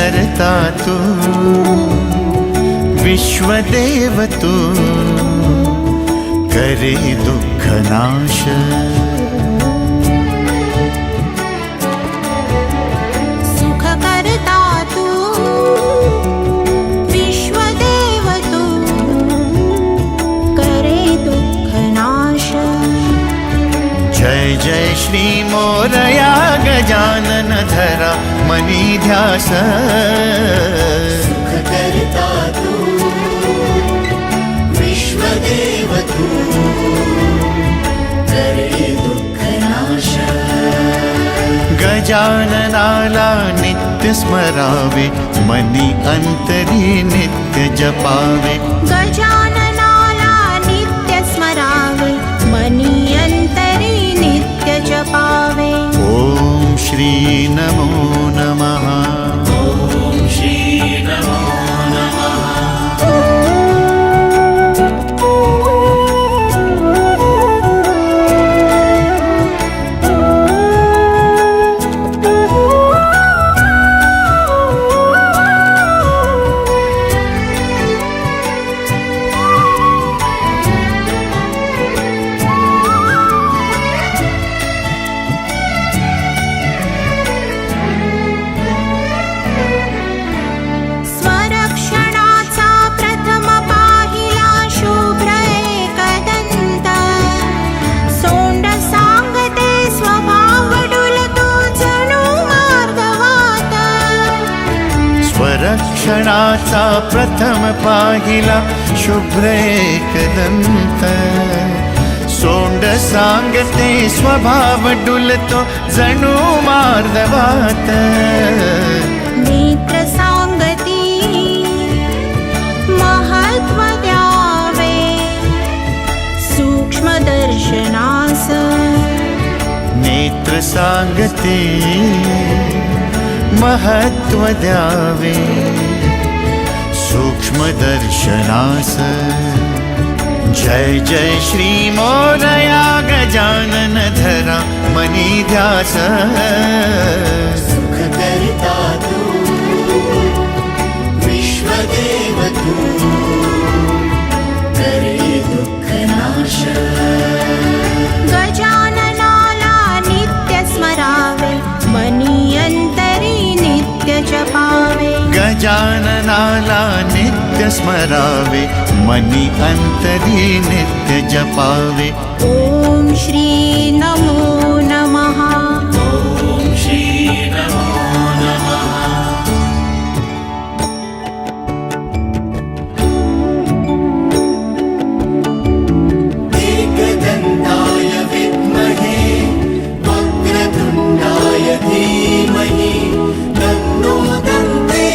करता तू विश्वदेव तू करे दुःख नाश सुख करता तू विश्वदेव तू करे दुःख नाश जय जय श्री मोरया गजानन धरा मनी ध्यास सुख करता तू विश्वदेव तू करे दुःख नाश गजाननाला नित्य स्मरावे मनी अंतरी नित्य जपावे गजाननाला नित्य स्मरावे मनी अंतरी नित्य जपावे ओम श्री नमो नमः ओम श्री नमो नमः स्वरक्षणाचा प्रथम पाहिला शुभ्र एकदंत सोंड सांगते स्वभाव डुलतो जणू मार्गवात स्वरक्षणाचा प्रथम पाहिला शुभ्र एकदंत सोंड सांगते स्वभाव डुलतो जणू मार्दवात नेत्र सांगती महत्व द्यावे सूक्ष्म दर्शनास नेत्र सांगते महत्व द्यावे सूक्ष्म दर्शनास जय जय श्री मोरया गजानन धरा मनी ध्यास सुख करता तू विश्वदेव तू करे दुःख नाश गजाननाला नित्य स्मरावे मनी अंतरी नित्य जपावे गजाननाला नित्य स्मरावे मनी अंतरी नित्य जपावे ओम श्री नमो नमः ओम श्री नमो नमः एकदन्ताय विद्महे वक्रतुण्डाय धीमहि तन्नो दन्ते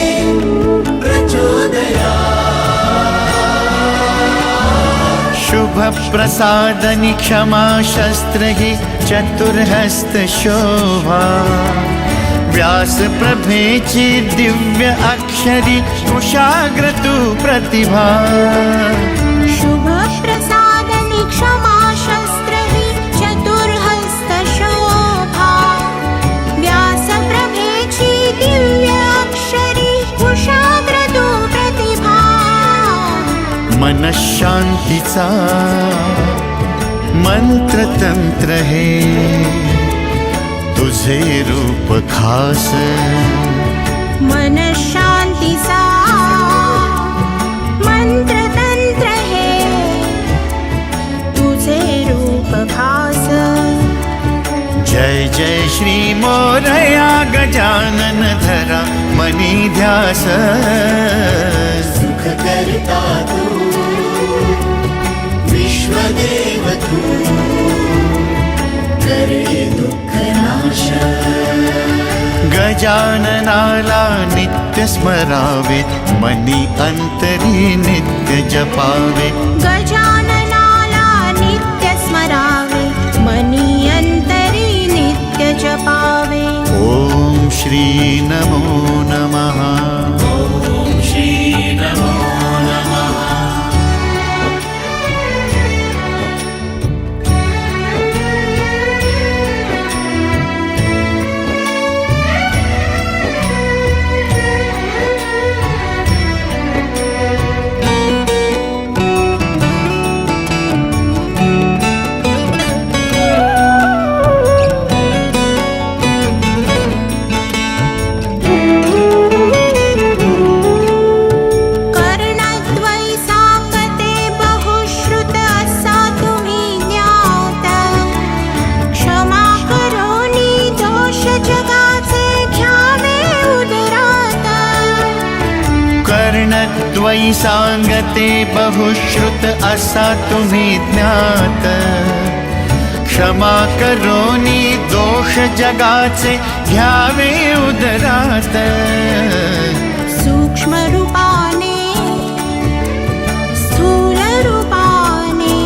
प्रचोदयात् शुभ प्रसादनि क्षमा शस्त्रहि चतुर्हस्त शोभा व्यास प्रभेची दिव्य अक्षरी कुशाग्रतु प्रतिभा शुभ प्रसादनि क्षमा शस्त्रहि चतुर्हस्त शोभा व्यास प्रभेची दिव्य अक्षरी कुशाग्रतु प्रतिभा मनःशांतीचा मंत्रतंत्र हे तुझे रूप खास मन शांतीचा मंत्रतंत्र हे तुझे रूप खास जय जय श्री मोरया गजानन धरा मनी ध्यास सुख करता तू विश्वदेव तू करे दुःख नाश गजाननाला नित्य स्मरावे मनी अंतरी नित्य जपावे गजाननाला नित्य स्मरावे मनी अंतरी नित्य जपावे ओम श्री नमो नमः ओम श्री नमो नमः त्वयि सांगते बहुश्रुत असा तुम्ही ज्ञात क्षमा करोनी दोष जगाचे घ्यावे उदरात सूक्ष्म रूपाने स्थूल रूपाने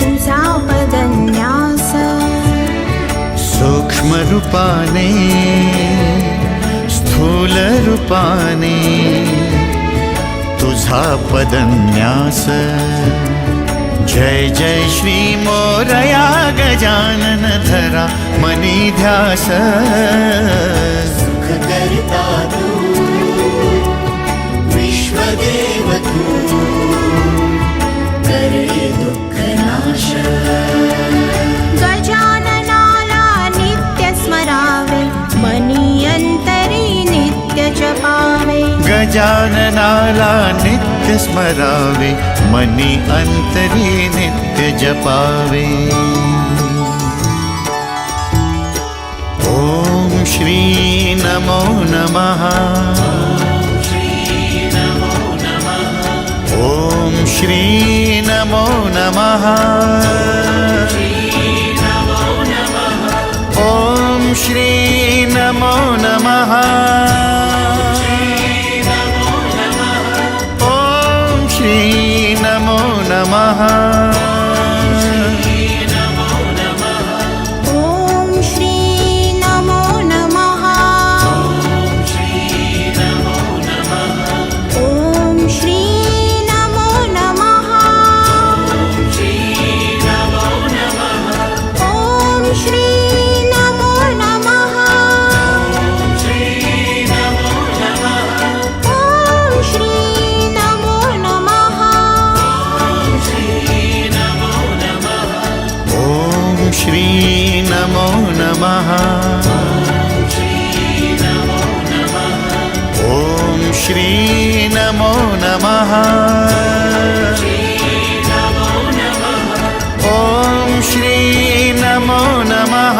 तुझा पदन्यास सूक्ष्म रूपाने स्थूल रूपाने तुझा पदन्यास जय जय श्री मोरया गजानन धरा मनी ध्यास सुख करता तू विश्वदेव तू करे दुःख नाश गजाननाला नित्य स्मरावे मनी अंतरी नित्य जपावे गजाननाला नित्य स्मरावे मनी अंतरी नित्य जपावे ओम श्री नमो नमः ओम श्री नमो नमः ओम श्री नमो नमः ओम श्री नमो नमः ओम श्री नमो नमः ओम श्री नमो नमः ओम श्री नमो नमः ओम श्री नमो नमः ओम श्री नमो नमः ओम श्री नमो नमः ओम श्री नमो नमः